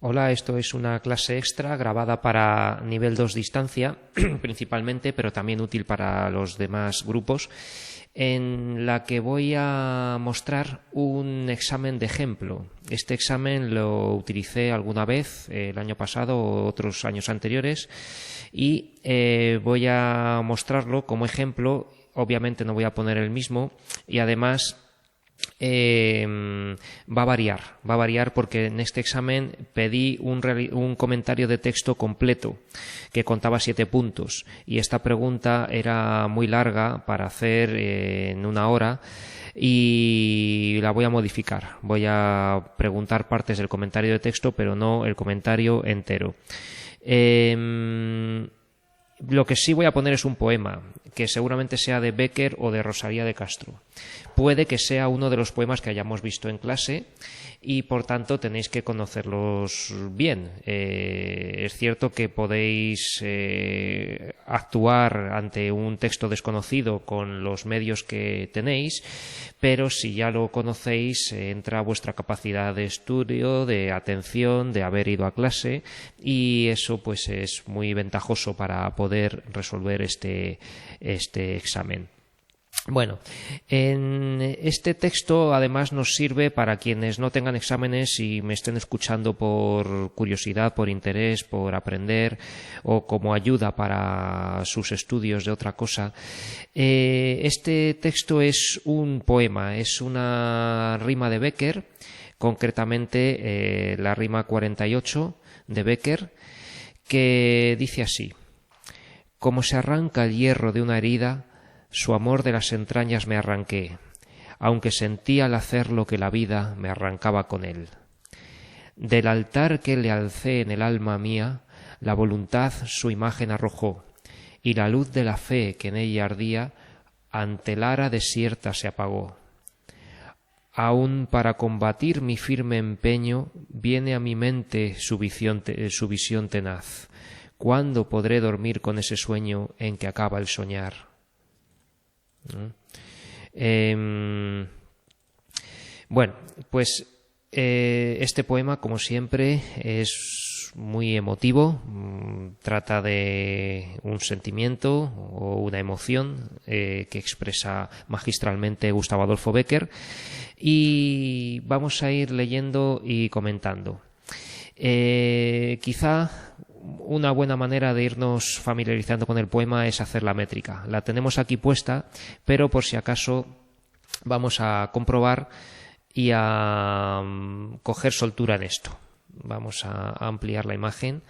Hola, esto es una clase extra grabada para nivel 2 distancia, principalmente, pero también útil para los demás grupos, en la que voy a mostrar un examen de ejemplo. Este examen lo utilicé alguna vez, el año pasado o otros años anteriores, y voy a mostrarlo como ejemplo. Obviamente no voy a poner el mismo y además va a variar porque en este examen pedí un comentario de texto completo que contaba 7 puntos y esta pregunta era muy larga para hacer en una hora y la voy a modificar. Voy a preguntar partes del comentario de texto, pero no el comentario entero. Lo que sí voy a poner es un poema, que seguramente sea de Bécquer o de Rosalía de Castro. Puede que sea uno de los poemas que hayamos visto en clase y por tanto tenéis que conocerlos bien. Es cierto que podéis actuar ante un texto desconocido con los medios que tenéis, pero si ya lo conocéis entra vuestra capacidad de estudio, de atención, de haber ido a clase, y eso pues es muy ventajoso para poder resolver este examen. Bueno, en este texto además nos sirve para quienes no tengan exámenes y me estén escuchando por curiosidad, por interés, por aprender o como ayuda para sus estudios de otra cosa. Este texto es un poema, es una rima de Bécquer, concretamente la rima 48 de Bécquer, que dice así: como se arranca el hierro de una herida, su amor de las entrañas me arranqué, aunque sentí al hacerlo que la vida me arrancaba con él. Del altar que le alcé en el alma mía, la voluntad su imagen arrojó, y la luz de la fe que en ella ardía, ante el ara desierta se apagó. Aún para combatir mi firme empeño, viene a mi mente su visión tenaz. ¿Cuándo podré dormir con ese sueño en que acaba el soñar? Bueno, pues este poema, como siempre, es muy emotivo, trata de un sentimiento o una emoción que expresa magistralmente Gustavo Adolfo Bécquer, y vamos a ir leyendo y comentando. Quizá una buena manera de irnos familiarizando con el poema es hacer la métrica. La tenemos aquí puesta, pero por si acaso vamos a comprobar y a coger soltura en esto. Vamos a ampliar la imagen.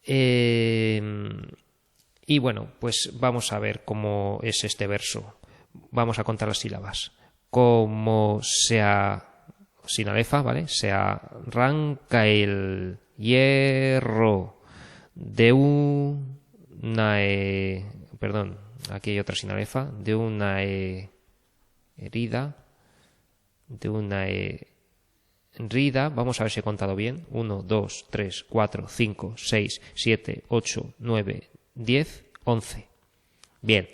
Y bueno, pues vamos a ver cómo es este verso. Vamos a contar las sílabas. Como sin alefa, ¿vale? Se arranca el hierro de una perdón, aquí hay otra sin alefa, de una herida, de una herida. Vamos a ver si he contado bien. 1, 2, 3, 4, 5, 6, 7, 8, 9, 10, 11. Bien,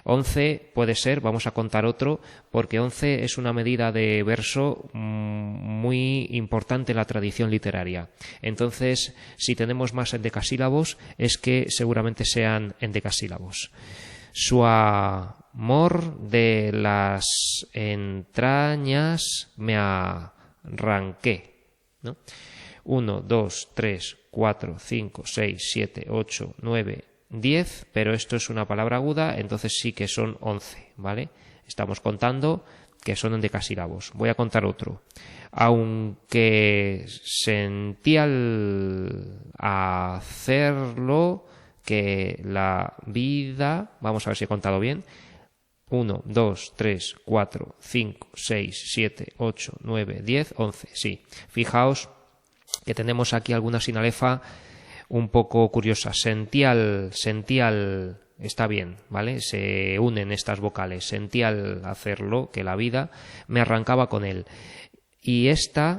11 puede ser, vamos a contar otro, porque 11 es una medida de verso muy importante en la tradición literaria. Entonces, si tenemos más endecasílabos, es que seguramente sean endecasílabos. Su amor de las entrañas me arranqué, ¿no? 1, 2, 3, 4, 5, 6, 7, 8, 9, 10, pero esto es una palabra aguda, entonces sí que son 11, ¿vale? Estamos contando que son endecasílabos. Voy a contar otro. Aunque sentí al hacerlo que la vida... Vamos a ver si he contado bien. 1, 2, 3, 4, 5, 6, 7, 8, 9, 10, 11. Sí, fijaos que tenemos aquí alguna sinalefa un poco curiosa. Sentí al, está bien, ¿vale? Se unen estas vocales. Sentí al hacerlo que la vida me arrancaba con él. Y este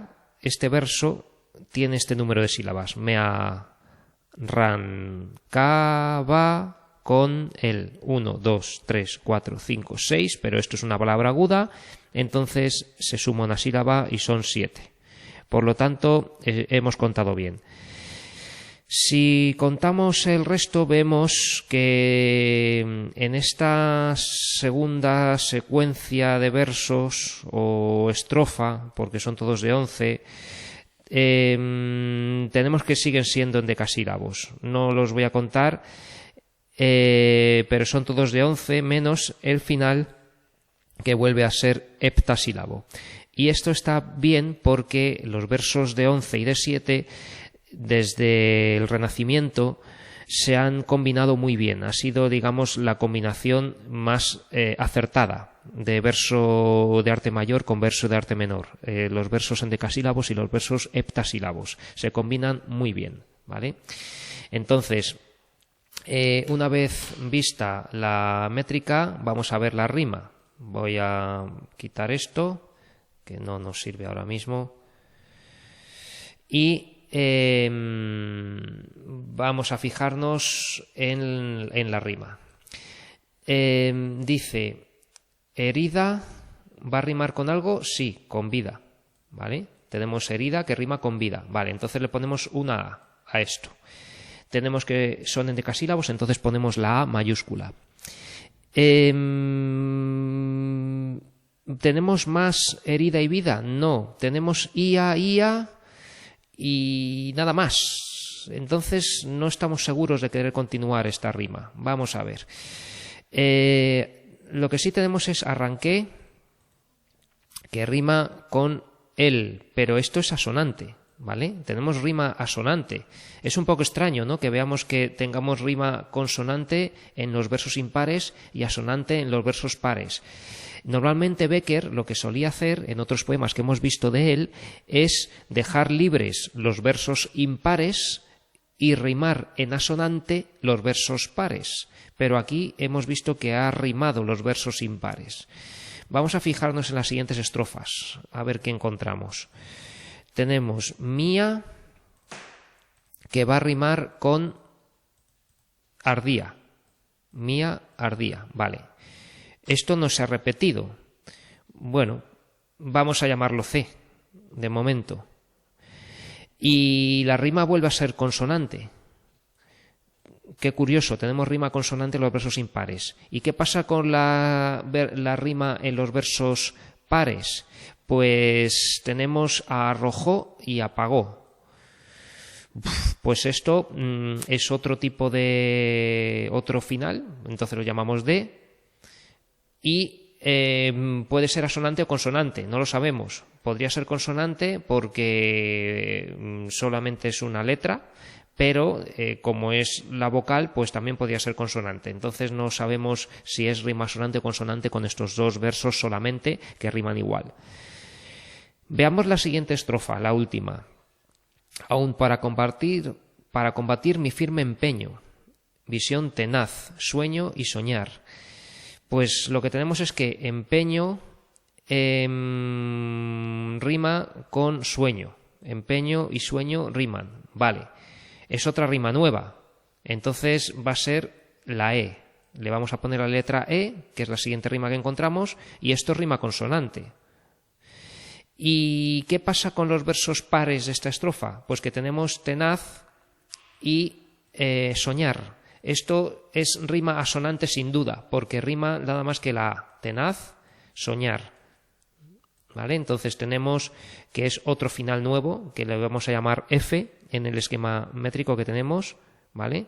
verso tiene este número de sílabas. Me arrancaba con él. 1, 2, 3, 4, 5, 6, pero esto es una palabra aguda, entonces se suma una sílaba y son 7. Por lo tanto, hemos contado bien. Si contamos el resto, vemos que en esta segunda secuencia de versos o estrofa, porque son todos de 11, tenemos que siguen siendo endecasílabos. No los voy a contar, pero son todos de 11 menos el final, que vuelve a ser heptasílabo. Y esto está bien porque los versos de 11 y de 7 desde el Renacimiento se han combinado muy bien. Ha sido, digamos, la combinación más acertada de verso de arte mayor con verso de arte menor. Los versos endecasílabos y los versos heptasílabos se combinan muy bien, ¿vale? Entonces, una vez vista la métrica, vamos a ver la rima. Voy a quitar esto, que no nos sirve ahora mismo, y vamos a fijarnos en la rima. Dice, herida, ¿va a rimar con algo? Sí, con vida, ¿vale? Tenemos herida que rima con vida, vale, entonces le ponemos una a esto. Tenemos que son endecasílabos, entonces ponemos la A mayúscula. ¿Tenemos más herida y vida? No, tenemos ia y nada más. Entonces no estamos seguros de querer continuar esta rima. Vamos a ver. Lo que sí tenemos es arranqué, que rima con él, pero esto es asonante, ¿vale? Tenemos rima asonante. Es un poco extraño, ¿no?, que veamos que tengamos rima consonante en los versos impares y asonante en los versos pares. Normalmente Becker lo que solía hacer en otros poemas que hemos visto de él es dejar libres los versos impares y rimar en asonante los versos pares, pero aquí hemos visto que ha rimado los versos impares. Vamos a fijarnos en las siguientes estrofas, a ver qué encontramos. Tenemos mía, que va a rimar con ardía. Mía, ardía, vale. Esto no se ha repetido. Bueno, vamos a llamarlo C, de momento. Y la rima vuelve a ser consonante. Qué curioso, tenemos rima consonante en los versos impares. ¿Y qué pasa con la rima en los versos pares? Pues tenemos a arrojó y apagó. Pues esto es otro tipo de otro final, entonces lo llamamos D. Y puede ser asonante o consonante, no lo sabemos. Podría ser consonante porque solamente es una letra, pero como es la vocal, pues también podría ser consonante. Entonces no sabemos si es rima asonante o consonante con estos dos versos solamente, que riman igual. Veamos la siguiente estrofa, la última. Aún para combatir mi firme empeño, visión tenaz, sueño y soñar. Pues lo que tenemos es que empeño rima con sueño. Empeño y sueño riman. Vale. Es otra rima nueva. Entonces va a ser la E. Le vamos a poner la letra E, que es la siguiente rima que encontramos, y esto rima consonante. ¿Y qué pasa con los versos pares de esta estrofa? Pues que tenemos tenaz y soñar. Esto es rima asonante sin duda, porque rima nada más que la A. Tenaz, soñar. ¿Vale? Entonces tenemos que es otro final nuevo, que le vamos a llamar F en el esquema métrico que tenemos, ¿vale?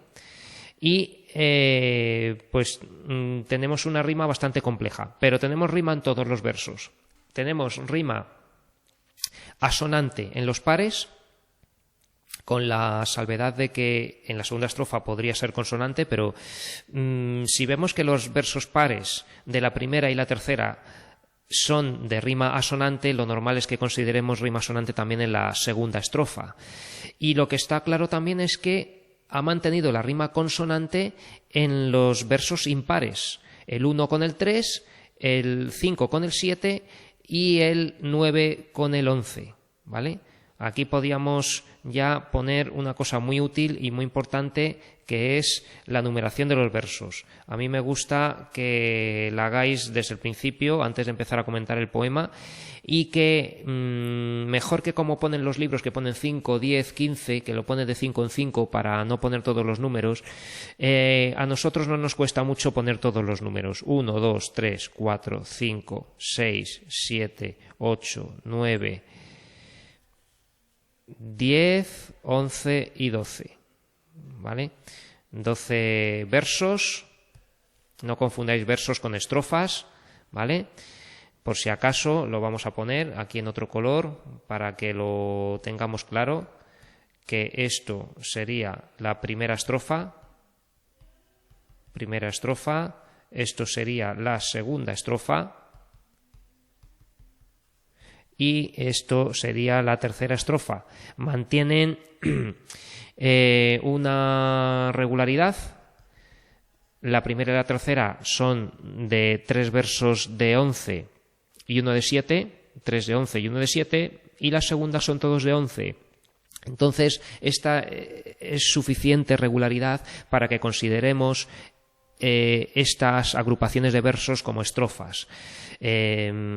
Y pues tenemos una rima bastante compleja, pero tenemos rima en todos los versos. Tenemos rima asonante en los pares, con la salvedad de que en la segunda estrofa podría ser consonante, pero si vemos que los versos pares de la primera y la tercera son de rima asonante, lo normal es que consideremos rima asonante también en la segunda estrofa. Y lo que está claro también es que ha mantenido la rima consonante en los versos impares, el 1 con el 3, el 5 con el 7 y el 9 con el 11, ¿vale? Aquí podíamos ya poner una cosa muy útil y muy importante, que es la numeración de los versos. A mí me gusta que la hagáis desde el principio, antes de empezar a comentar el poema, y que mejor que como ponen los libros, que ponen 5, 10, 15, que lo ponen de 5 en 5 para no poner todos los números, a nosotros no nos cuesta mucho poner todos los números. 1, 2, 3, 4, 5, 6, 7, 8, 9, 10, 11 y 12. ¿Vale? 12 versos. No confundáis versos con estrofas, ¿vale? Por si acaso lo vamos a poner aquí en otro color para que lo tengamos claro, que esto sería la primera estrofa, esto sería la segunda estrofa y esto sería la tercera estrofa. Mantienen una regularidad. La primera y la tercera son de 3 versos de 11 y uno de 7, 3 de 11 y uno de 7, y las segundas son todos de 11. Entonces, esta es suficiente regularidad para que consideremos estas agrupaciones de versos como estrofas,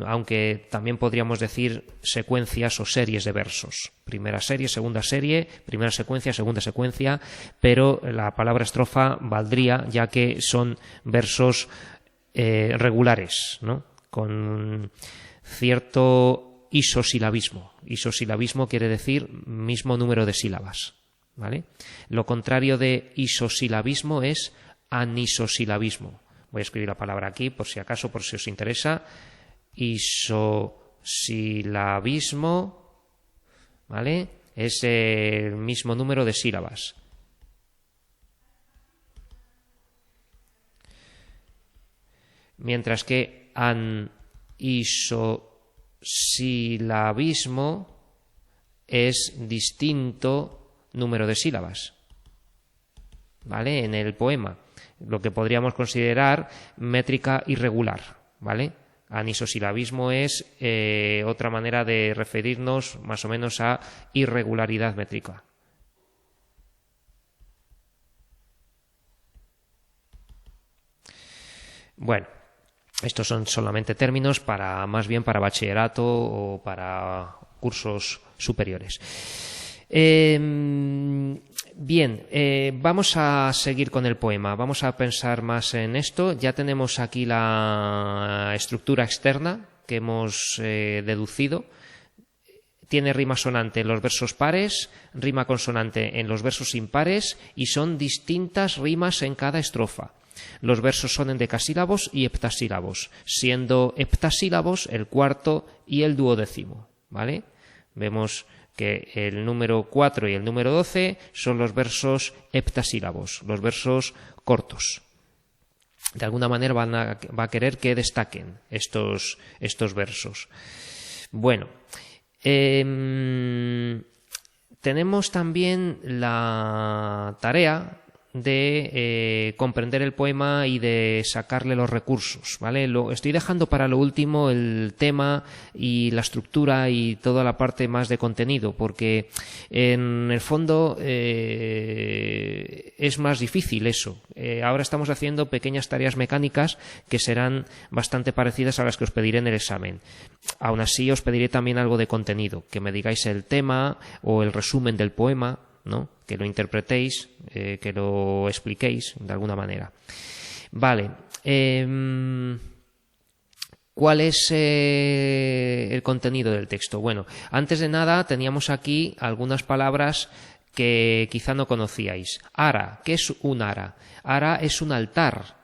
aunque también podríamos decir secuencias o series de versos. Primera serie, segunda serie, primera secuencia, segunda secuencia, pero la palabra estrofa valdría, ya que son versos regulares, ¿no? Con cierto isosilabismo. Isosilabismo quiere decir mismo número de sílabas, ¿vale? Lo contrario de isosilabismo es anisosilabismo. Voy a escribir la palabra aquí por si acaso, por si os interesa. Isosilabismo, ¿vale? Es el mismo número de sílabas. Mientras que anisosilabismo es distinto número de sílabas, ¿vale? En el poema, lo que podríamos considerar métrica irregular, ¿vale? Anisosilabismo es otra manera de referirnos más o menos a irregularidad métrica. Bueno, estos son solamente términos para, más bien para bachillerato o para cursos superiores. Bien, vamos a seguir con el poema, vamos a pensar más en esto. Ya tenemos aquí la estructura externa que hemos deducido. Tiene rima sonante en los versos pares, rima consonante en los versos impares y son distintas rimas en cada estrofa. Los versos son endecasílabos y heptasílabos, siendo heptasílabos el cuarto y el duodécimo, ¿vale? Vemos que el número 4 y el número 12 son los versos heptasílabos, los versos cortos. De alguna manera va a querer que destaquen estos versos. Bueno, tenemos también la tarea de comprender el poema y de sacarle los recursos, ¿vale? Estoy dejando para lo último el tema y la estructura y toda la parte más de contenido, porque en el fondo es más difícil eso. Ahora estamos haciendo pequeñas tareas mecánicas que serán bastante parecidas a las que os pediré en el examen. Aún así os pediré también algo de contenido, que me digáis el tema o el resumen del poema, ¿no? Que lo interpretéis, que lo expliquéis de alguna manera. Vale. ¿Cuál es el contenido del texto? Bueno, antes de nada teníamos aquí algunas palabras que quizá no conocíais. Ara, ¿qué es un ara? Ara es un altar.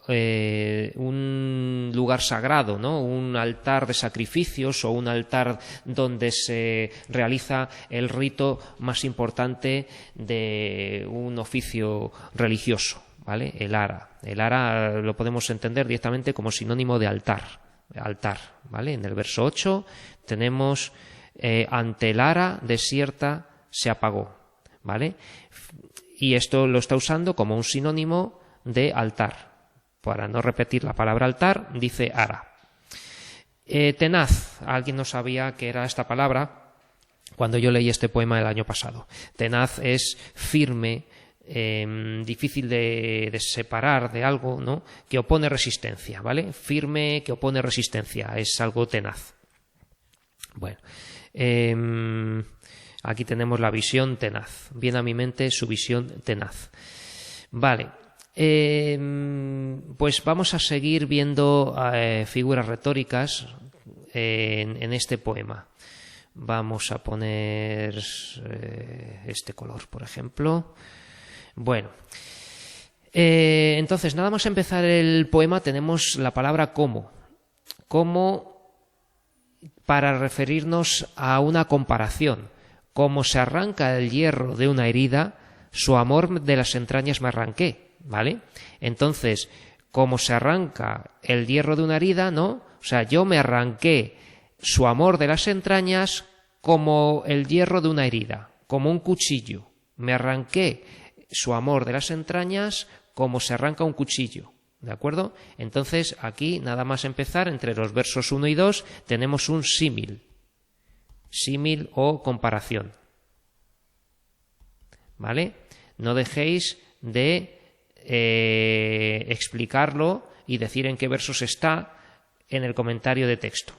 Un lugar sagrado, ¿no? Un altar de sacrificios o un altar donde se realiza el rito más importante de un oficio religioso, ¿vale? El ara. El ara lo podemos entender directamente como sinónimo de altar, ¿vale? En el verso 8 tenemos ante el ara desierta se apagó, ¿vale? Y esto lo está usando como un sinónimo de altar. Para no repetir la palabra altar, dice ara. Tenaz, alguien no sabía qué era esta palabra, cuando yo leí este poema el año pasado. Tenaz es firme, difícil de separar de algo, ¿no? Que opone resistencia, ¿vale? Firme, que opone resistencia, es algo tenaz. Bueno, aquí tenemos la visión tenaz. Viene a mi mente su visión tenaz. Vale, pues vamos a seguir viendo figuras retóricas en este poema. Vamos a poner este color, por ejemplo. Bueno, entonces, nada más empezar el poema tenemos la palabra como. Como para referirnos a una comparación. Como se arranca el hierro de una herida, su amor de las entrañas me arranqué, ¿vale? Entonces, como se arranca el hierro de una herida, ¿no? O sea, yo me arranqué su amor de las entrañas como el hierro de una herida, como un cuchillo. Me arranqué su amor de las entrañas como se arranca un cuchillo, ¿de acuerdo? Entonces, aquí, nada más empezar, entre los versos 1 y 2, tenemos un símil. Símil o comparación. ¿Vale? No dejéis de explicarlo y decir en qué versos está en el comentario de texto.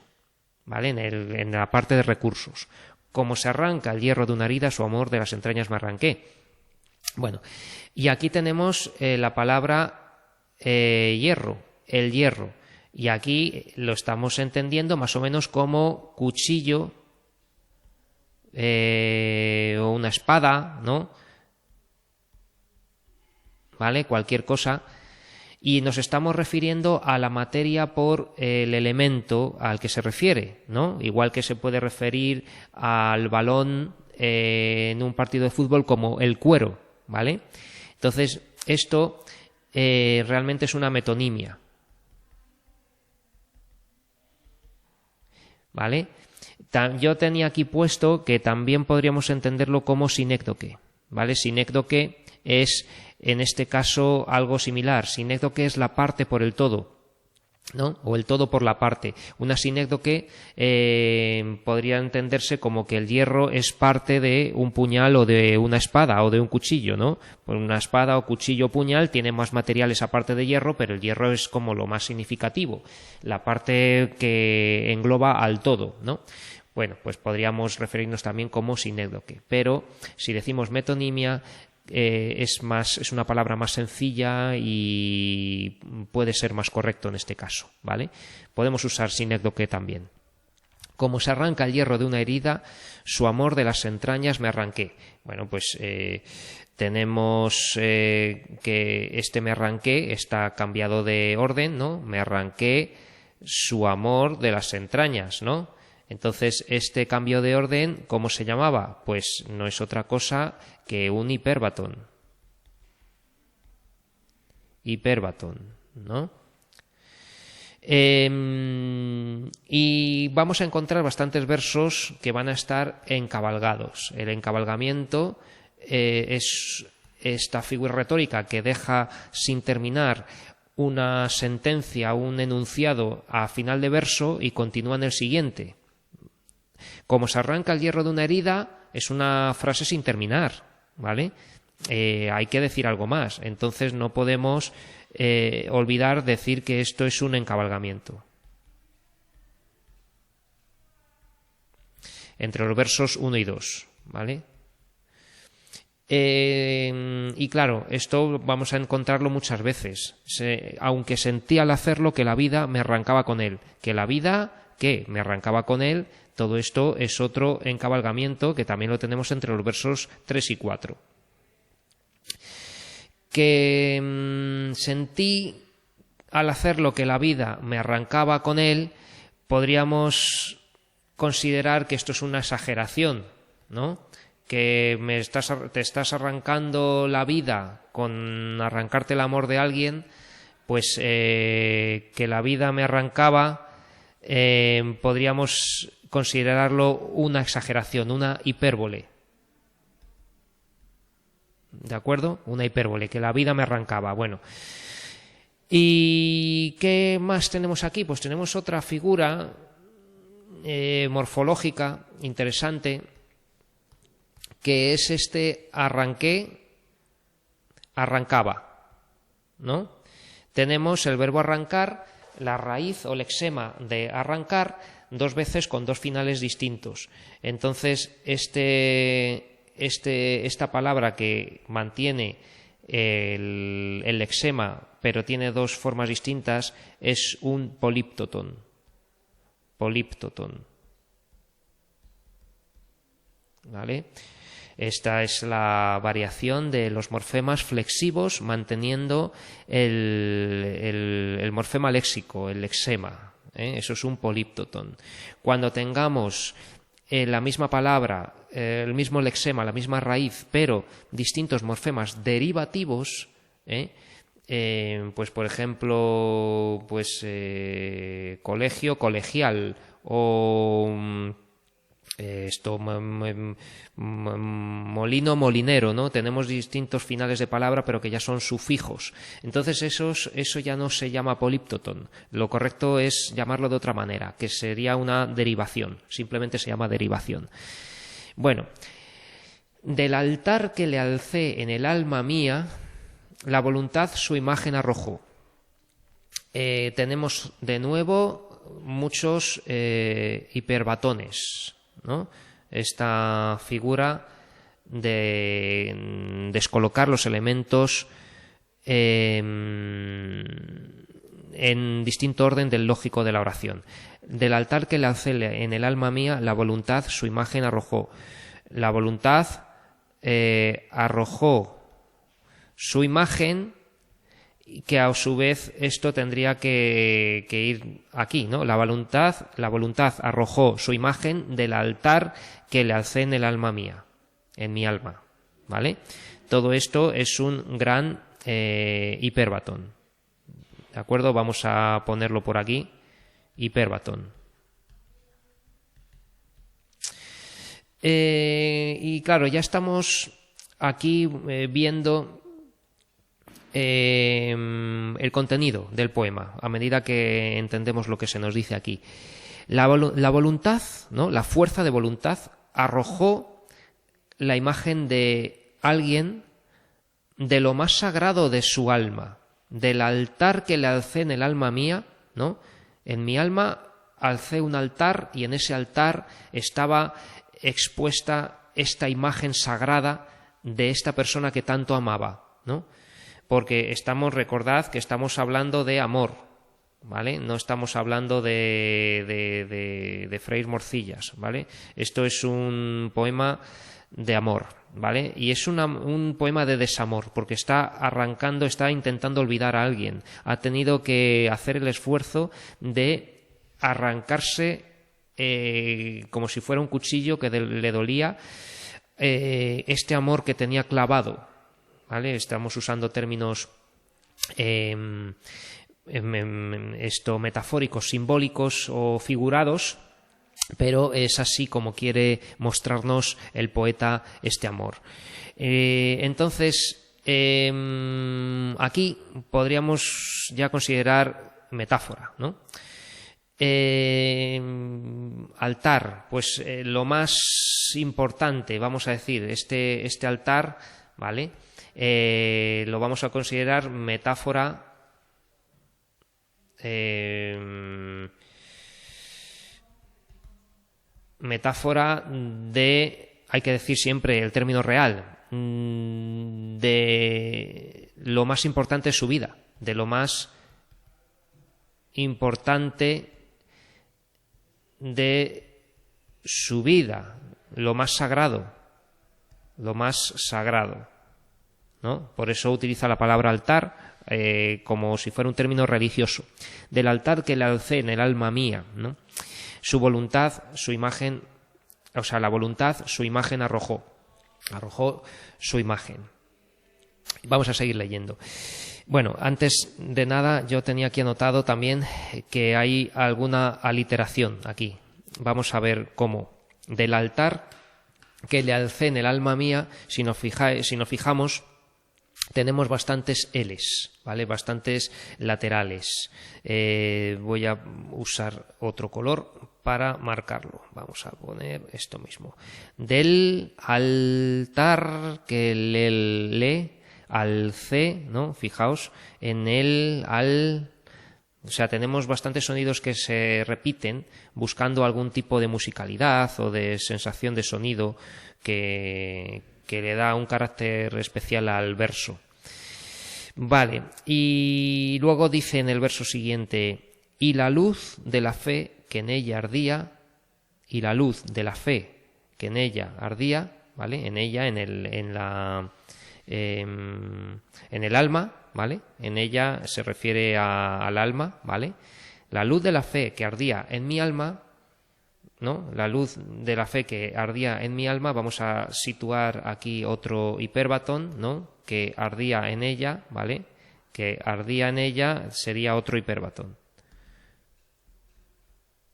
¿Vale? En la parte de recursos. Como se arranca el hierro de una herida, su amor de las entrañas me arranqué. Bueno, y aquí tenemos la palabra hierro, el hierro. Y aquí lo estamos entendiendo más o menos como cuchillo o una espada, ¿no? ¿Vale? Cualquier cosa. Y nos estamos refiriendo a la materia por el elemento al que se refiere, ¿no? Igual que se puede referir al balón en un partido de fútbol como el cuero, ¿vale? Entonces, esto realmente es una metonimia, ¿vale? Yo tenía aquí puesto que también podríamos entenderlo como sinécdoque, ¿vale? Sinécdoque es, en este caso, algo similar. Sinécdoque es la parte por el todo, ¿no? O el todo por la parte. Una sinécdoque podría entenderse como que el hierro es parte de un puñal o de una espada o de un cuchillo, ¿no? Pues una espada o cuchillo o puñal tiene más materiales aparte de hierro, pero el hierro es como lo más significativo, la parte que engloba al todo, ¿no? Bueno, pues podríamos referirnos también como sinécdoque, pero si decimos metonimia es una palabra más sencilla y puede ser más correcto en este caso, ¿vale? Podemos usar sinécdoque también. Como se arranca el hierro de una herida, su amor de las entrañas me arranqué. Bueno, pues tenemos que este me arranqué está cambiado de orden, ¿no? Me arranqué su amor de las entrañas, ¿no? Entonces, este cambio de orden, ¿cómo se llamaba? Pues no es otra cosa que un hipérbaton. Hipérbaton, ¿no? Y vamos a encontrar bastantes versos que van a estar encabalgados. El encabalgamiento es esta figura retórica que deja sin terminar una sentencia, un enunciado a final de verso y continúa en el siguiente. Como se arranca el hierro de una herida, es una frase sin terminar, ¿vale? Hay que decir algo más. Entonces no podemos olvidar decir que esto es un encabalgamiento. Entre los versos 1 y 2, ¿vale? Y claro, esto vamos a encontrarlo muchas veces. Aunque sentí al hacerlo que la vida me arrancaba con él. Que la vida, ¿qué? Me arrancaba con él. Todo esto es otro encabalgamiento que también lo tenemos entre los versos 3 y 4. Que sentí al hacerlo que la vida me arrancaba con él, podríamos considerar que esto es una exageración, ¿no? Que te estás arrancando la vida con arrancarte el amor de alguien, pues que la vida me arrancaba, podríamos considerarlo una exageración, una hipérbole. ¿De acuerdo? Una hipérbole, que la vida me arrancaba. Bueno. ¿Y qué más tenemos aquí? Pues tenemos otra figura morfológica interesante que es este arranqué, arrancaba, ¿no? Tenemos el verbo arrancar, la raíz o lexema de arrancar, dos veces con dos finales distintos. Entonces, esta palabra que mantiene el lexema, pero tiene dos formas distintas, es un políptoton. Políptoton. ¿Vale? Esta es la variación de los morfemas flexivos manteniendo el morfema léxico, el lexema. Eso es un políptoton. Cuando tengamos la misma palabra, el mismo lexema, la misma raíz, pero distintos morfemas derivativos, pues por ejemplo, pues colegio, colegial, o molino, molinero, ¿no? Tenemos distintos finales de palabra, pero que ya son sufijos. Entonces eso ya no se llama políptoton. Lo correcto es llamarlo de otra manera, que sería una derivación. Simplemente se llama derivación. Bueno, del altar que le alcé en el alma mía, la voluntad su imagen arrojó. Tenemos de nuevo muchos hiperbatones, ¿no? Esta figura de descolocar los elementos en distinto orden del lógico de la oración. Del altar que le alcé en el alma mía, la voluntad su imagen arrojó. La voluntad arrojó su imagen, que a su vez esto tendría que ir aquí, ¿no? La voluntad arrojó su imagen del altar que le alcé en el alma mía, en mi alma, ¿vale? Todo esto es un gran hiperbatón, ¿de acuerdo? Vamos a ponerlo por aquí, hiperbatón. Y claro, ya estamos aquí viendo el contenido del poema, a medida que entendemos lo que se nos dice aquí. La voluntad, ¿no? La fuerza de voluntad arrojó la imagen de alguien de lo más sagrado de su alma, del altar que le alcé en el alma mía, ¿no? En mi alma alcé un altar y en ese altar estaba expuesta esta imagen sagrada de esta persona que tanto amaba, ¿no? Porque recordad que estamos hablando de amor, ¿vale? No estamos hablando de freír morcillas, ¿vale? Esto es un poema de amor, ¿vale? Y es un poema de desamor, porque está intentando olvidar a alguien. Ha tenido que hacer el esfuerzo de arrancarse como si fuera un cuchillo que le dolía este amor que tenía clavado, ¿vale? Estamos usando términos metafóricos, simbólicos o figurados, pero es así como quiere mostrarnos el poeta este amor. Entonces, aquí podríamos ya considerar metáfora, ¿no? Altar, pues lo más importante, vamos a decir, este altar, ¿vale? Lo vamos a considerar metáfora de, hay que decir siempre el término real, de lo más importante de su vida, de lo más importante de su vida, lo más sagrado, ¿no? Por eso utiliza la palabra altar como si fuera un término religioso. Del altar que le alcé en el alma mía, ¿no? Su voluntad, su imagen, o sea, la voluntad, su imagen arrojó su imagen. Vamos a seguir leyendo. Bueno, antes de nada yo tenía aquí anotado también que hay alguna aliteración aquí. Vamos a ver cómo. Del altar que le alcé en el alma mía, si nos fijamos, tenemos bastantes L's, ¿vale? Bastantes laterales. Voy a usar otro color para marcarlo. Vamos a poner esto mismo. Del altar que le al C, ¿no? Fijaos, en el al... O sea, tenemos bastantes sonidos que se repiten buscando algún tipo de musicalidad o de sensación de sonido que le da un carácter especial al verso. Vale, y luego dice en el verso siguiente: y la luz de la fe que en ella ardía, y la luz de la fe que en ella ardía, ¿vale? En ella, en el alma, ¿vale? En ella se refiere al alma, ¿vale? La luz de la fe que ardía en mi alma, ¿no? La luz de la fe que ardía en mi alma, vamos a situar aquí otro hiperbatón, ¿no? Que ardía en ella, ¿vale? Que ardía en ella sería otro hiperbatón,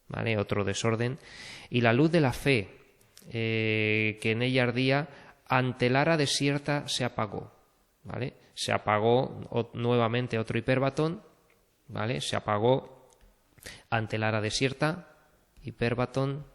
¿vale? Otro desorden. Y la luz de la fe que en ella ardía, ante el ara desierta se apagó, ¿vale? Se apagó nuevamente otro hiperbatón, ¿vale? Se apagó ante el ara desierta, hiperbatón.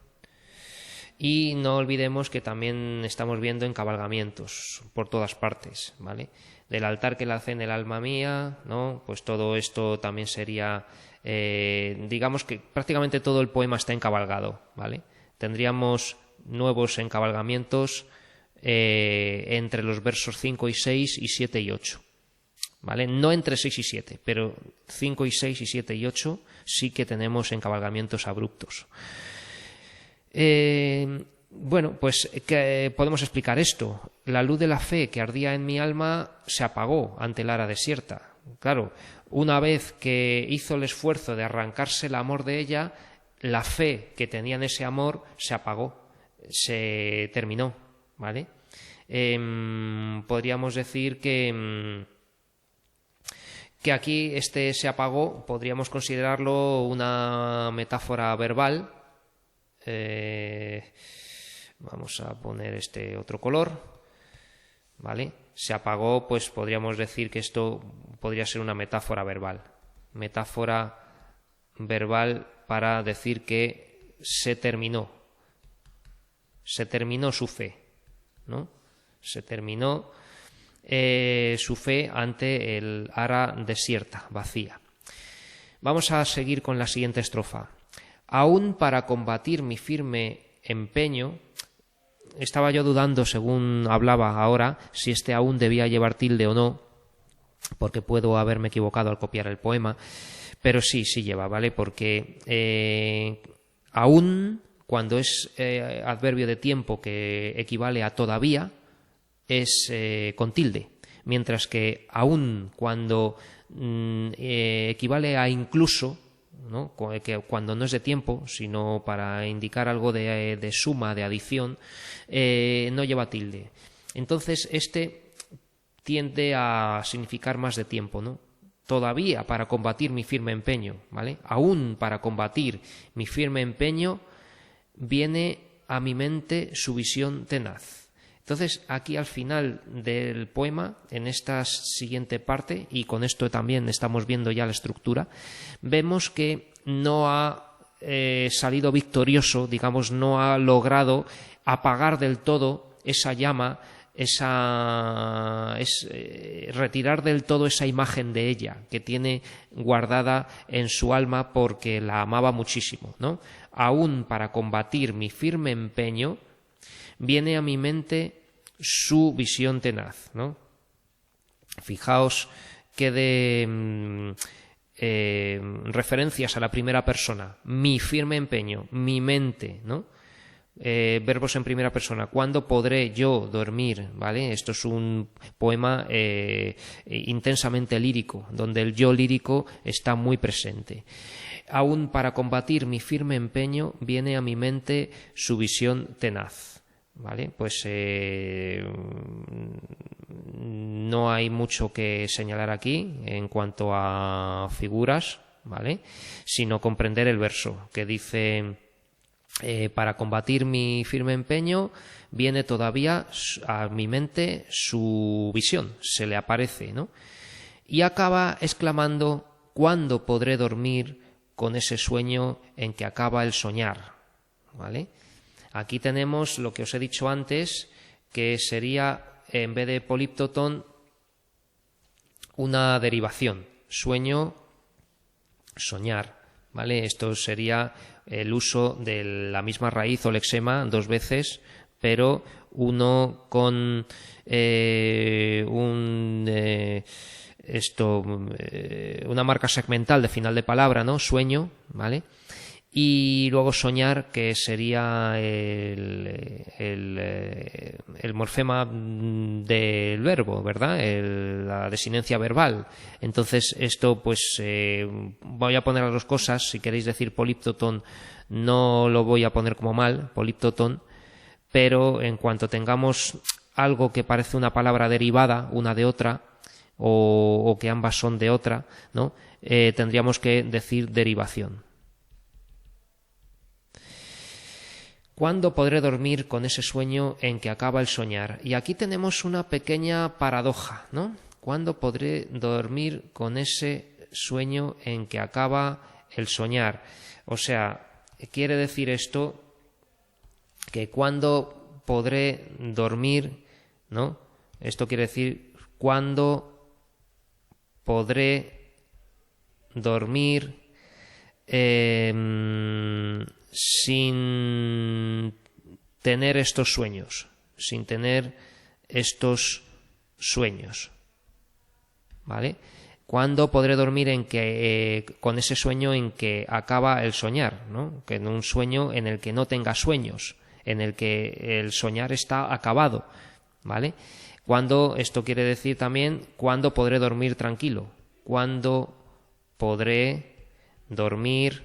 Y no olvidemos que también estamos viendo encabalgamientos por todas partes, ¿vale? Del altar que la hace en el alma mía, ¿no? Pues todo esto también sería, digamos que prácticamente todo el poema está encabalgado, ¿vale? Tendríamos nuevos encabalgamientos entre los versos 5 y 6 y 7 y 8, ¿vale? No entre 6 y 7, pero 5 y 6 y 7 y 8 sí que tenemos encabalgamientos abruptos. Bueno, pues ¿qué podemos explicar esto? La luz de la fe que ardía en mi alma se apagó ante el ara desierta. Claro, una vez que hizo el esfuerzo de arrancarse el amor de ella, la fe que tenía en ese amor se apagó, se terminó, ¿vale? Podríamos decir que aquí se apagó, podríamos considerarlo una metáfora verbal. Vamos a poner este otro color, ¿vale? Se apagó, pues podríamos decir que esto podría ser una metáfora verbal para decir que se terminó su fe, ¿no? Se terminó su fe ante el ara desierta, vacía. Vamos a seguir con la siguiente estrofa. Aún para combatir mi firme empeño. Estaba yo dudando, según hablaba ahora, si este aún debía llevar tilde o no, porque puedo haberme equivocado al copiar el poema, pero sí lleva, ¿vale? Porque aún, cuando es adverbio de tiempo que equivale a todavía, es con tilde, mientras que aún, cuando equivale a incluso, ¿no? Que cuando no es de tiempo, sino para indicar algo de suma, de adición, no lleva tilde. Entonces este tiende a significar más de tiempo, ¿no? Todavía para combatir mi firme empeño, ¿vale? Aún para combatir mi firme empeño viene a mi mente su visión tenaz. Entonces, aquí al final del poema, en esta siguiente parte, y con esto también estamos viendo ya la estructura, vemos que no ha salido victorioso, digamos, no ha logrado apagar del todo esa llama, retirar del todo esa imagen de ella que tiene guardada en su alma porque la amaba muchísimo, ¿no? Aún para combatir mi firme empeño, viene a mi mente su visión tenaz, ¿no? Fijaos que de referencias a la primera persona, mi firme empeño, mi mente, ¿no? Verbos en primera persona. ¿Cuándo podré yo dormir? ¿Vale? Esto es un poema intensamente lírico, donde el yo lírico está muy presente. Aún para combatir mi firme empeño, viene a mi mente su visión tenaz. ¿Vale? Pues no hay mucho que señalar aquí en cuanto a figuras, ¿vale? Sino comprender el verso que dice: para combatir mi firme empeño, viene todavía a mi mente su visión, se le aparece, ¿no? Y acaba exclamando: ¿cuándo podré dormir con ese sueño en que acaba el soñar, ¿vale? Aquí tenemos lo que os he dicho antes, que sería, en vez de políptoton, una derivación, sueño, soñar, ¿vale? Esto sería el uso de la misma raíz o lexema 2 veces, pero uno con una marca segmental de final de palabra, ¿no? Sueño, ¿vale? Y luego soñar, que sería el morfema del verbo, ¿verdad? La desinencia verbal. Entonces esto, pues voy a poner las 2 cosas. Si queréis decir políptoton, no lo voy a poner como mal, políptoton, pero en cuanto tengamos algo que parece una palabra derivada una de otra, o que ambas son de otra, ¿no? Tendríamos que decir derivación. ¿Cuándo podré dormir con ese sueño en que acaba el soñar? Y aquí tenemos una pequeña paradoja, ¿no? ¿Cuándo podré dormir con ese sueño en que acaba el soñar? O sea, quiere decir esto que cuándo podré dormir, ¿no? Esto quiere decir cuándo podré dormir sin tener estos sueños, ¿vale? ¿Cuándo podré dormir con ese sueño en que acaba el soñar, ¿no? Que en un sueño en el que no tenga sueños, en el que el soñar está acabado, ¿vale? Esto quiere decir también cuándo podré dormir tranquilo, cuándo podré dormir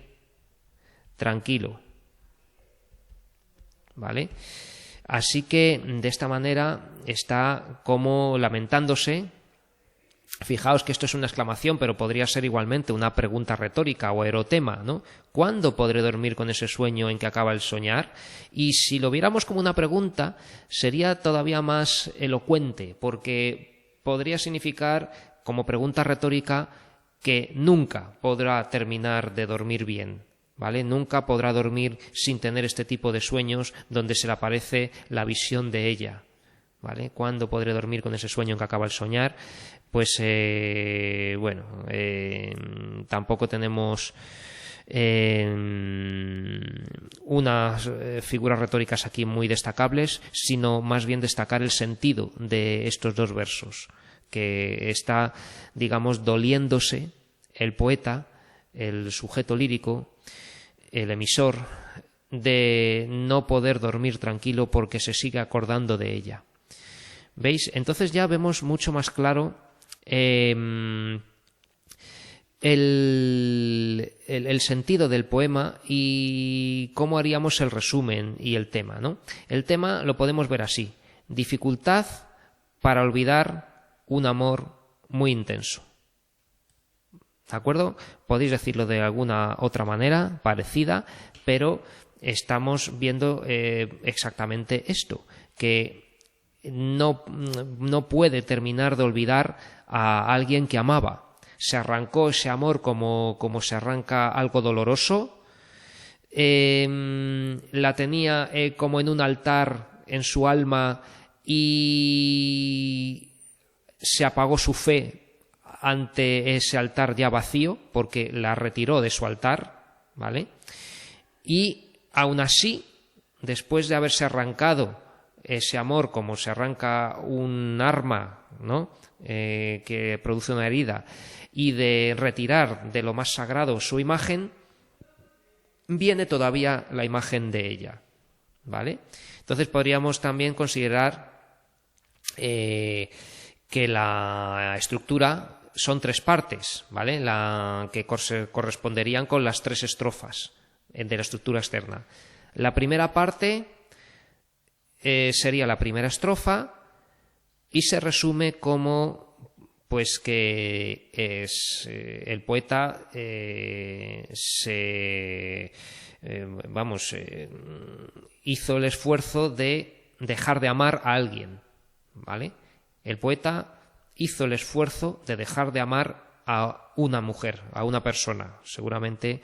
tranquilo, ¿vale? Así que de esta manera está como lamentándose. Fijaos que esto es una exclamación, pero podría ser igualmente una pregunta retórica o erotema, ¿no? ¿Cuándo podré dormir con ese sueño en que acaba el soñar? Y si lo viéramos como una pregunta, sería todavía más elocuente, porque podría significar, como pregunta retórica, que nunca podrá terminar de dormir bien, ¿vale? Nunca podrá dormir sin tener este tipo de sueños donde se le aparece la visión de ella, ¿vale? ¿Cuándo podré dormir con ese sueño en que acaba el soñar? Pues tampoco tenemos unas figuras retóricas aquí muy destacables, sino más bien destacar el sentido de estos 2 versos, que está, digamos, doliéndose el poeta, el sujeto lírico, el emisor, de no poder dormir tranquilo porque se sigue acordando de ella. ¿Veis? Entonces ya vemos mucho más claro el sentido del poema y cómo haríamos el resumen y el tema, ¿no? El tema lo podemos ver así: dificultad para olvidar un amor muy intenso. ¿De acuerdo? Podéis decirlo de alguna otra manera parecida, pero estamos viendo exactamente esto, que no puede terminar de olvidar a alguien que amaba. Se arrancó ese amor como se arranca algo doloroso, la tenía como en un altar en su alma y se apagó su fe ante ese altar ya vacío porque la retiró de su altar, ¿vale? Y aún así, después de haberse arrancado ese amor como se arranca un arma, ¿no? Que produce una herida, y de retirar de lo más sagrado su imagen, viene todavía la imagen de ella, ¿vale? Entonces podríamos también considerar que la estructura son 3 partes, ¿vale? Que corresponderían con las 3 estrofas de la estructura externa. La primera parte sería la primera estrofa y se resume como pues que el poeta hizo el esfuerzo de dejar de amar a alguien, ¿vale? El poeta hizo el esfuerzo de dejar de amar a una mujer, a una persona, seguramente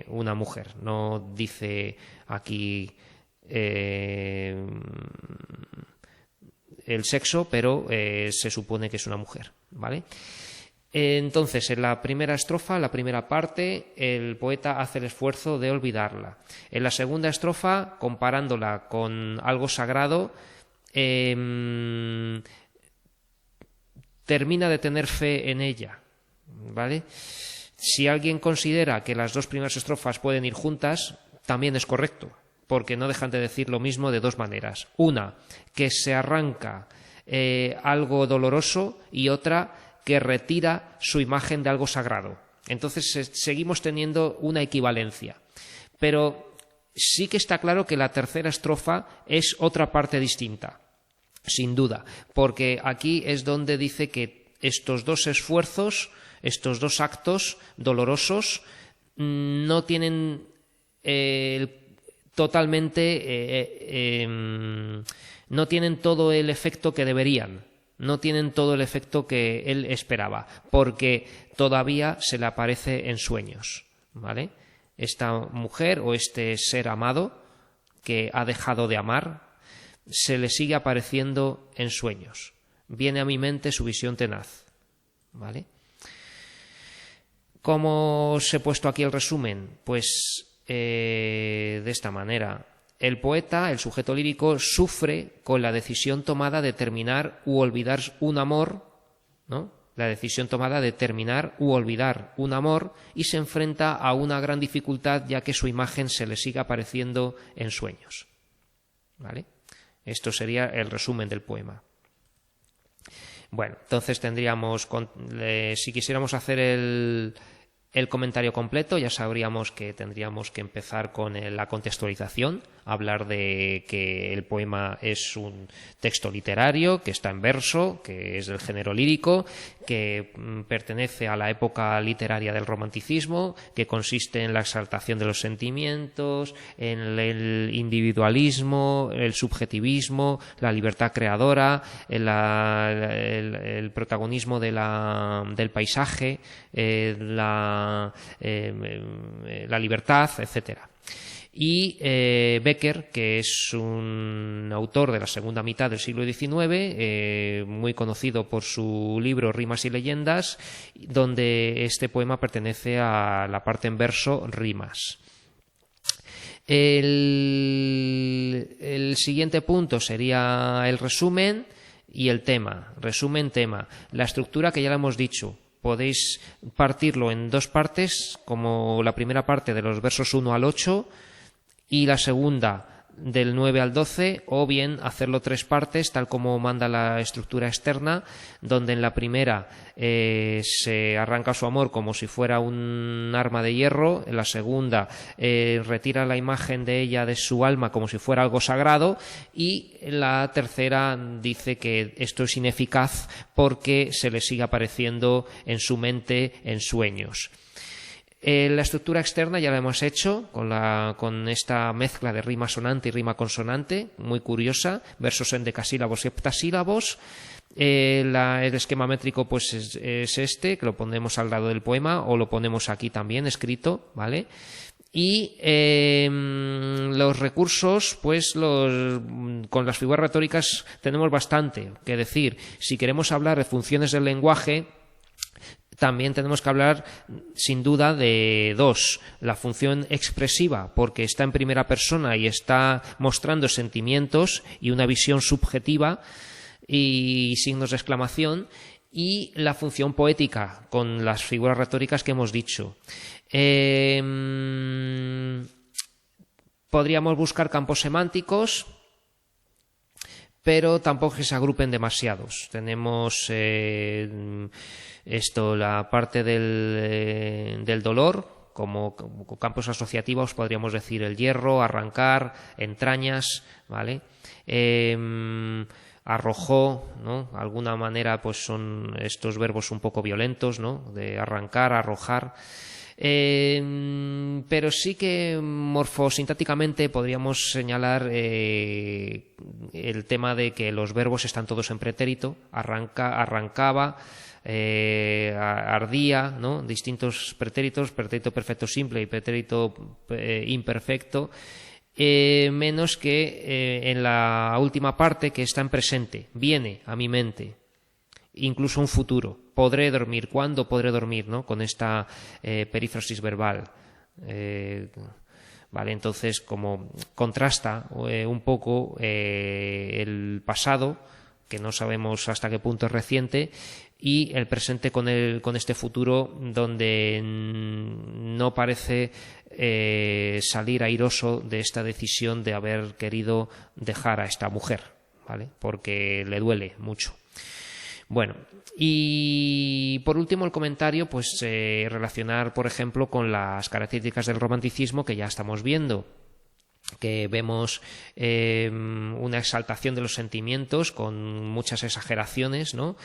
una mujer. No dice aquí el sexo, pero se supone que es una mujer, ¿vale? Entonces, en la primera estrofa, la primera parte, el poeta hace el esfuerzo de olvidarla. En la segunda estrofa, comparándola con algo sagrado, termina de tener fe en ella, ¿vale? Si alguien considera que las dos primeras estrofas pueden ir juntas, también es correcto, porque no dejan de decir lo mismo de dos maneras. Una, que se arranca algo doloroso, y otra, que retira su imagen de algo sagrado. Entonces seguimos teniendo una equivalencia. Pero sí que está claro que la tercera estrofa es otra parte distinta, sin duda, porque aquí es donde dice que estos dos esfuerzos, estos dos actos dolorosos, no tienen no tienen todo el efecto que deberían. No tienen todo el efecto que él esperaba, porque todavía se le aparece en sueños, ¿vale? Esta mujer o este ser amado que ha dejado de amar, se le sigue apareciendo en sueños. Viene a mi mente su visión tenaz, ¿vale? ¿Cómo os he puesto aquí el resumen? Pues de esta manera. El poeta, el sujeto lírico, sufre con la decisión tomada de terminar u olvidar un amor, ¿no? La decisión tomada de terminar u olvidar un amor, y se enfrenta a una gran dificultad, ya que su imagen se le sigue apareciendo en sueños, ¿vale? Esto sería el resumen del poema. Bueno, entonces tendríamos, si quisiéramos hacer el comentario completo, ya sabríamos que tendríamos que empezar con la contextualización, hablar de que el poema es un texto literario, que está en verso, que es del género lírico, que pertenece a la época literaria del romanticismo, que consiste en la exaltación de los sentimientos, en el individualismo, el subjetivismo, la libertad creadora, el protagonismo del paisaje, la libertad, etcétera. Y Becker, que es un autor de la segunda mitad del siglo XIX, muy conocido por su libro Rimas y leyendas, donde este poema pertenece a la parte en verso Rimas. El siguiente punto sería el resumen y el tema. Resumen, tema. La estructura, que ya la hemos dicho. Podéis partirlo en dos partes, como la primera parte de los versos 1 al 8 y la segunda del 9 al 12, o bien hacerlo tres partes, tal como manda la estructura externa, donde en la primera se arranca su amor como si fuera un arma de hierro, en la segunda retira la imagen de ella de su alma como si fuera algo sagrado, y en la tercera dice que esto es ineficaz porque se le sigue apareciendo en su mente en sueños. La estructura externa ya la hemos hecho con esta mezcla de rima sonante y rima consonante, muy curiosa, versos endecasílabos y heptasílabos. El esquema métrico pues es este, que lo ponemos al lado del poema, o lo ponemos aquí también escrito, ¿vale? Y los recursos, pues con las figuras retóricas tenemos bastante que decir. Si queremos hablar de funciones del lenguaje, también tenemos que hablar, sin duda, de dos. La función expresiva, porque está en primera persona y está mostrando sentimientos y una visión subjetiva y signos de exclamación. Y la función poética, con las figuras retóricas que hemos dicho. Podríamos buscar campos semánticos, pero tampoco que se agrupen demasiados. Tenemos la parte del dolor, como campos asociativos podríamos decir el hierro, arrancar, entrañas, ¿vale? Arrojó, ¿no? De alguna manera pues son estos verbos un poco violentos, ¿no? De arrancar, arrojar. Pero sí que morfosintácticamente podríamos señalar el tema de que los verbos están todos en pretérito, arrancaba, ardía, ¿no? Distintos pretéritos, pretérito perfecto simple y pretérito imperfecto, menos que en la última parte, que está en presente, viene a mi mente, incluso un futuro. Podré dormir. ¿Cuándo podré dormir, ¿no? Con esta perífrasis verbal. Vale, entonces, como contrasta un poco el pasado, que no sabemos hasta qué punto es reciente, y el presente con este futuro, donde no parece salir airoso de esta decisión de haber querido dejar a esta mujer, ¿vale? Porque le duele mucho. Bueno, y por último el comentario, pues relacionar, por ejemplo, con las características del romanticismo que ya estamos viendo, que vemos una exaltación de los sentimientos con muchas exageraciones, ¿no?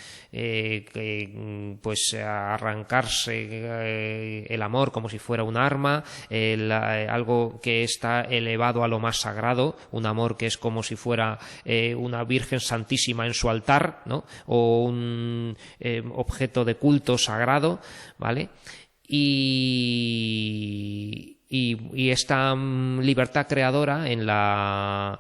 Pues arrancarse el amor como si fuera un arma, algo que está elevado a lo más sagrado, un amor que es como si fuera una Virgen Santísima en su altar, ¿no? O un objeto de culto sagrado, ¿vale? Y esta libertad creadora en la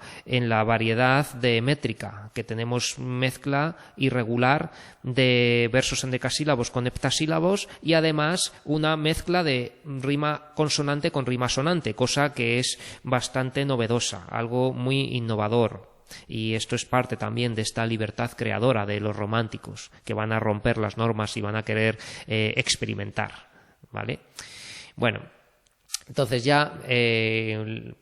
variedad de métrica, que tenemos mezcla irregular de versos endecasílabos con heptasílabos y además una mezcla de rima consonante con rima sonante, cosa que es bastante novedosa, algo muy innovador. Y esto es parte también de esta libertad creadora de los románticos, que van a romper las normas y van a querer experimentar, ¿vale? Bueno, entonces ya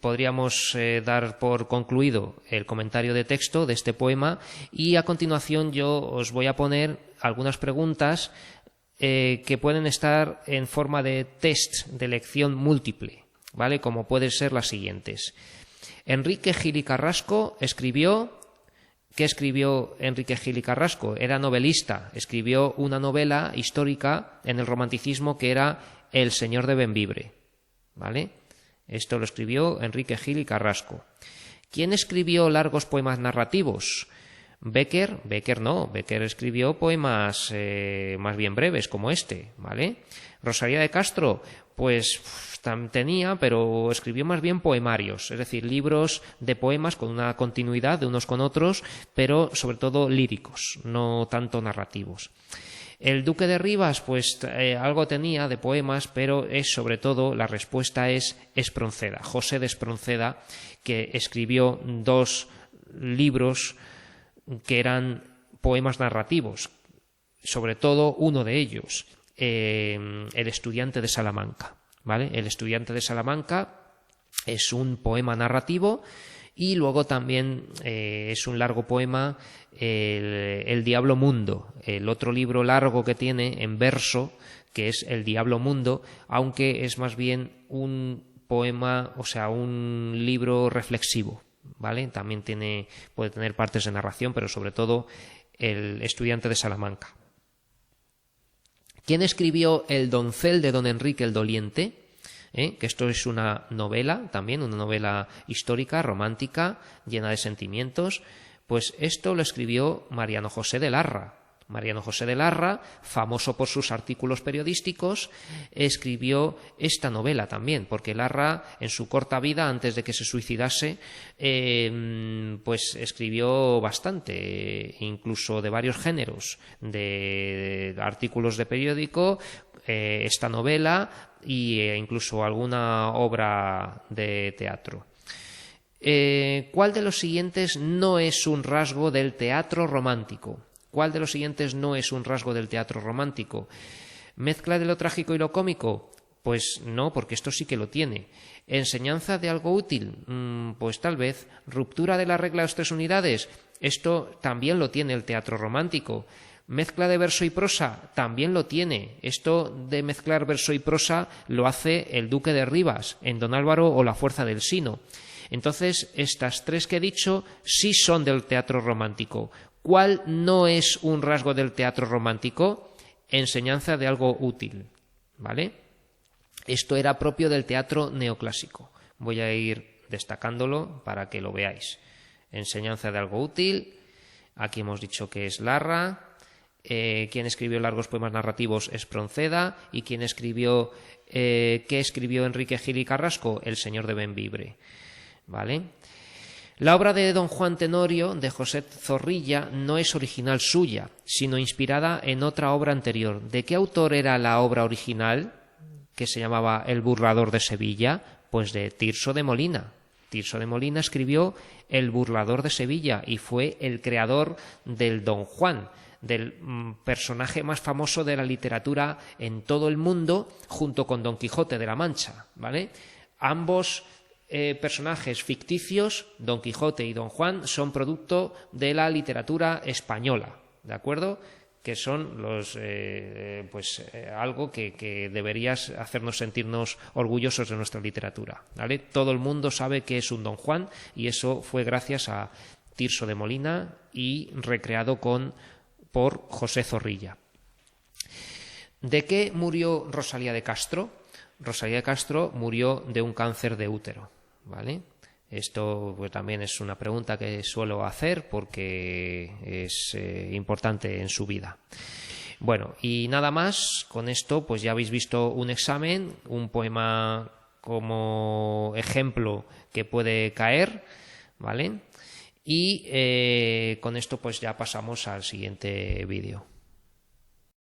podríamos dar por concluido el comentario de texto de este poema, y a continuación yo os voy a poner algunas preguntas que pueden estar en forma de test de elección múltiple, ¿vale? Como pueden ser las siguientes. Enrique Gil y Carrasco escribió... ¿Qué escribió Enrique Gil y Carrasco? Era novelista, escribió una novela histórica en el romanticismo que era El Señor de Bembibre, ¿vale? Esto lo escribió Enrique Gil y Carrasco. ¿Quién escribió largos poemas narrativos? Bécquer no, Bécquer escribió poemas más bien breves como este, ¿vale? Rosalía de Castro, pues tenía, pero escribió más bien poemarios, es decir, libros de poemas con una continuidad de unos con otros, pero sobre todo líricos, no tanto narrativos. El Duque de Rivas, pues algo tenía de poemas, pero es sobre todo, la respuesta es Espronceda, José de Espronceda, que escribió 2 libros que eran poemas narrativos, sobre todo uno de ellos, El estudiante de Salamanca, ¿vale? El estudiante de Salamanca es un poema narrativo, y luego también es un largo poema, el Diablo Mundo, el otro libro largo que tiene en verso, que es El Diablo Mundo, aunque es más bien un poema, o sea, un libro reflexivo, ¿vale? También puede tener partes de narración, pero sobre todo El estudiante de Salamanca. ¿Quién escribió El doncel de don Enrique el Doliente? Que esto es una novela también, una novela histórica, romántica, llena de sentimientos. Pues esto lo escribió Mariano José de Larra. Mariano José de Larra, famoso por sus artículos periodísticos, escribió esta novela también, porque Larra, en su corta vida, antes de que se suicidase, pues escribió bastante, incluso de varios géneros, de artículos de periódico, esta novela e incluso alguna obra de teatro. ¿Cuál de los siguientes no es un rasgo del teatro romántico? ¿Cuál de los siguientes no es un rasgo del teatro romántico? ¿Mezcla de lo trágico y lo cómico? Pues no, porque esto sí que lo tiene. ¿Enseñanza de algo útil? Pues tal vez. ¿Ruptura de la regla de las 3 unidades? Esto también lo tiene el teatro romántico. ¿Mezcla de verso y prosa? También lo tiene. Esto de mezclar verso y prosa lo hace el Duque de Rivas en Don Álvaro o La fuerza del Sino. Entonces, estas 3 que he dicho sí son del teatro romántico. ¿Cuál no es un rasgo del teatro romántico? Enseñanza de algo útil, ¿vale? Esto era propio del teatro neoclásico. Voy a ir destacándolo para que lo veáis. Enseñanza de algo útil. Aquí hemos dicho que es Larra. quien escribió largos poemas narrativos Espronceda, y quien escribió ¿qué escribió Enrique Gil y Carrasco? El señor de Bembibre, ¿vale? La obra de Don Juan Tenorio de José Zorrilla no es original suya, sino inspirada en otra obra anterior. ¿De qué autor era la obra original, que se llamaba El burlador de Sevilla? Pues de Tirso de Molina. Tirso de Molina escribió El burlador de Sevilla y fue el creador del Don Juan, del personaje más famoso de la literatura en todo el mundo, junto con Don Quijote de la Mancha, ¿vale? Ambos personajes ficticios, Don Quijote y Don Juan, son producto de la literatura española, ¿de acuerdo? Que son los algo que deberías hacernos sentirnos orgullosos de nuestra literatura, ¿vale? Todo el mundo sabe que es un Don Juan, y eso fue gracias a Tirso de Molina y recreado por José Zorrilla. ¿De qué murió Rosalía de Castro? Rosalía de Castro murió de un cáncer de útero, ¿vale? Esto pues también es una pregunta que suelo hacer porque es importante en su vida. Bueno, y nada más, con esto pues ya habéis visto un examen, un poema como ejemplo que puede caer, ¿vale? Y con esto pues ya pasamos al siguiente vídeo.